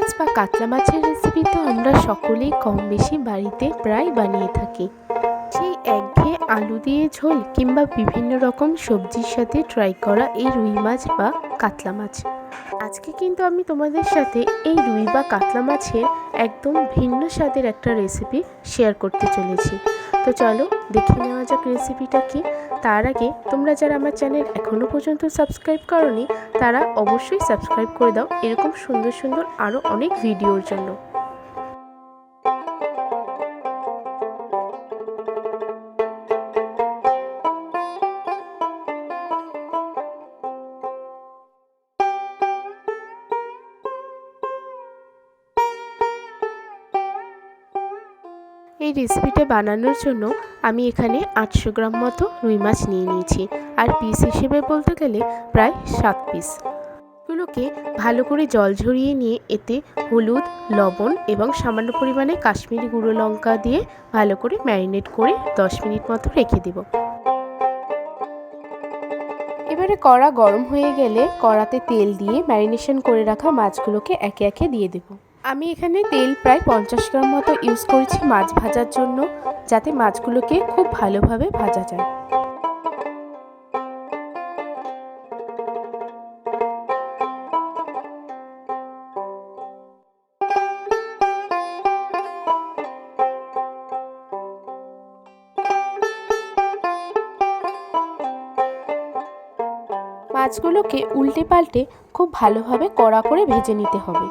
মাছ বা কাতলা মাছের রেসিপি তো আমরা সকলেই কম বেশি বাড়িতে প্রায় বানিয়ে থাকি। সেই একঘেয়ে আলু দিয়ে ঝোল কিংবা বিভিন্ন রকম সবজির সাথে ট্রাই করা এই রুই মাছ বা কাতলা মাছ। আজকে কিন্তু আমি তোমাদের সাথে এই রুই বা কাতলা মাছের একদম ভিন্ন স্বাদের একটা রেসিপি শেয়ার করতে চলেছি। তো চলো দেখে নেওয়া যাক রেসিপিটা কি। তার আগে তোমরা যারা আমার চ্যানেল এখনও পর্যন্ত সাবস্ক্রাইব করোনি তারা অবশ্যই সাবস্ক্রাইব করে দাও এরকম সুন্দর সুন্দর আরও অনেক ভিডিওর জন্য। এই রেসিপিটা বানানোর জন্য আমি এখানে 800 গ্রাম মতো রুই মাছ নিয়ে নিয়েছি, আর পিস হিসেবে বলতে গেলে প্রায় 7 পিস। গুলোকে ভালো করে জল ঝরিয়ে নিয়ে এতে হলুদ, লবণ এবং সামান্য পরিমাণে কাশ্মীরি গুঁড়ো লঙ্কা দিয়ে ভালো করে ম্যারিনেট করে 10 মিনিট মতো রেখে দেব। এবারে কড়া গরম হয়ে গেলে কড়াতে তেল দিয়ে ম্যারিনেশন করে রাখা মাছগুলোকে একে একে দিয়ে দেব। আমি এখানে তেল প্রায় 50 গ্রাম মতো ইউজ করেছি মাছ ভাজার জন্য, যাতে মাছগুলোকে খুব ভালোভাবে ভাজা যায়। মাছগুলোকে উল্টে পাল্টে খুব ভালোভাবে কড়া করে ভেজে নিতে হবে।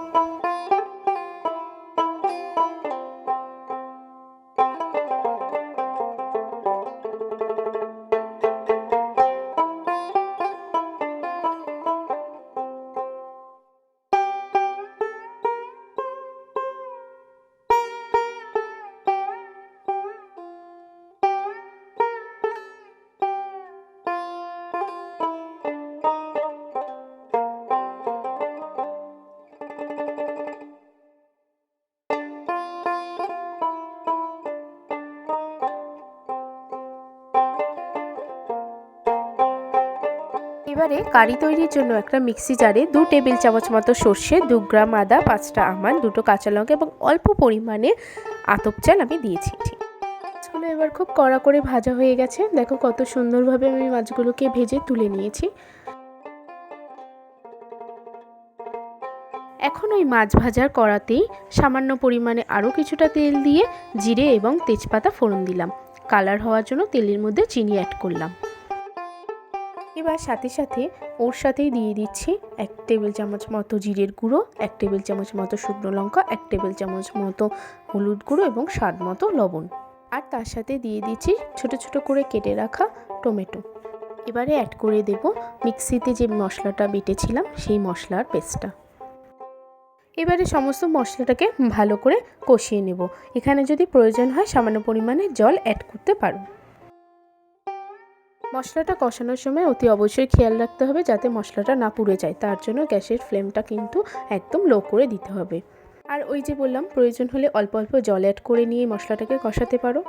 এবারে কারি তৈরির জন্য একটা মিক্সি জারে 2 টেবিল চামচ মতো সর্ষে, 2 গ্রাম আদা, 5টা আমন্ড, 2টো কাঁচা লঙ্কা এবং অল্প পরিমাণে আতপ চাল আমি দিয়েছি। মাছগুলো এবার খুব কড়া করে ভাজা হয়ে গেছে। দেখো কত সুন্দরভাবে আমি মাছগুলোকে ভেজে তুলে নিয়েছি। এখন ওই মাছ ভাজার কড়াতেই সামান্য পরিমাণে আরও কিছুটা তেল দিয়ে জিরে এবং তেজপাতা ফোড়ন দিলাম। কালার হওয়ার জন্য তেলের মধ্যে চিনি অ্যাড করলাম। এবার সাথে সাথে ওর সাথেই দিয়ে দিচ্ছি 1 টেবিল চামচ মতো জিরের গুঁড়ো, 1 টেবিল চামচ মতো শুকনো লঙ্কা, 1 টেবিল চামচ মতো হলুদ গুঁড়ো এবং স্বাদ মতো লবণ। আর তার সাথে দিয়ে দিচ্ছি ছোট ছোট করে কেটে রাখা টমেটো। এবারে অ্যাড করে দেব মিক্সিতে যে মশলাটা বেটেছিলাম সেই মশলার পেস্টটা। এবারে সমস্ত মশলাটাকে ভালো করে কষিয়ে নেব। এখানে যদি প্রয়োজন হয় সামান্য পরিমাণে জল অ্যাড করতে পারো। মশলাটা কষানোর সময় অতি অবশ্যই খেয়াল রাখতে হবে যাতে মশলাটা না পুড়ে যায়, তার জন্য গ্যাসের ফ্লেমটা কিন্তু একদম লো করে দিতে হবে। আর ওই যে বললাম প্রয়োজন হলে অল্প অল্প জল অ্যাড করে নিয়ে মশলাটাকে কষাতে পারো।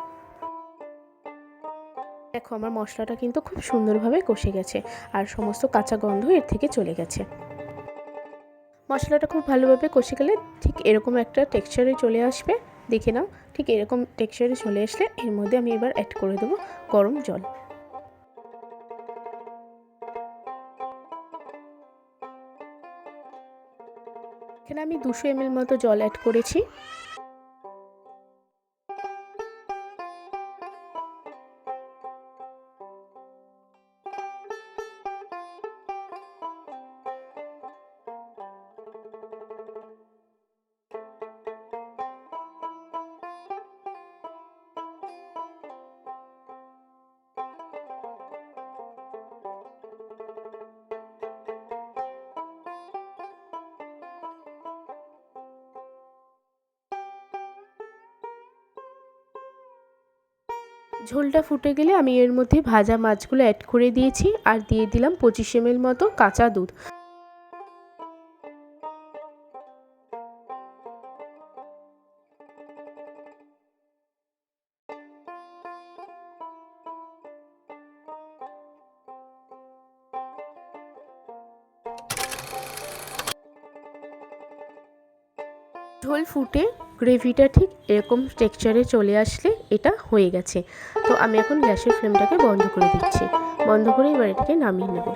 দেখো আমার মশলাটা কিন্তু খুব সুন্দরভাবে কষে গেছে আর সমস্ত কাঁচা গন্ধ এর থেকে চলে গেছে। মশলাটা খুব ভালোভাবে কষে গেলে ঠিক এরকম একটা টেক্সচারে চলে আসবে। দেখে নাও, ঠিক এরকম টেক্সচারে চলে আসলে এর মধ্যে আমি এবার অ্যাড করে দেবো গরম জল। এখানে আমি 200 ml মতো জল অ্যাড করেছি। ঝোলটা ফুটে গেলে আমি এর মধ্যে ভাজা মাছগুলো অ্যাড করে দিয়েছি আর দিয়ে দিলাম 25 ml মতো কাঁচা দুধ। ঝোল ফুটে গ্রেভিটা ঠিক এরকম টেক্সচারে চলে আসলে এটা হয়ে গেছে। তো আমি এখন গ্যাসের ফ্লেমটাকে বন্ধ করে দিচ্ছি। বন্ধ করে এবার এটাকে নামিয়ে নেব।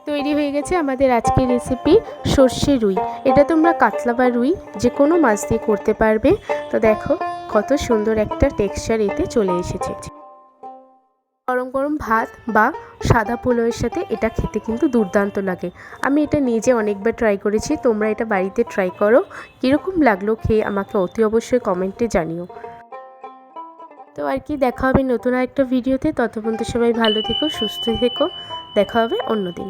তৈরি হয়ে গেছে আমাদের আজকের রেসিপি সর্ষে রুই। এটা তোমরা কাতলা বা রুই যে কোনো মাছ দিয়ে করতে পারবে। তো দেখো কত সুন্দর একটা টেক্সচার এতে চলে এসেছে। গরম গরম ভাত বা সাদা পোলাওয়ের সাথে এটা খেতে কিন্তু দুর্দান্ত লাগে। আমি এটা নিজে অনেকবার ট্রাই করেছি, তোমরা এটা বাড়িতে ট্রাই করো। কীরকম লাগলো খেয়ে আমাকে অতি অবশ্যই কমেন্টে জানিও। তো আর কি, দেখা হবে নতুন আরেকটা ভিডিওতে। ততক্ষণ তো সবাই ভালো থেকো, সুস্থ থেকো। দেখা হবে অন্যদিন।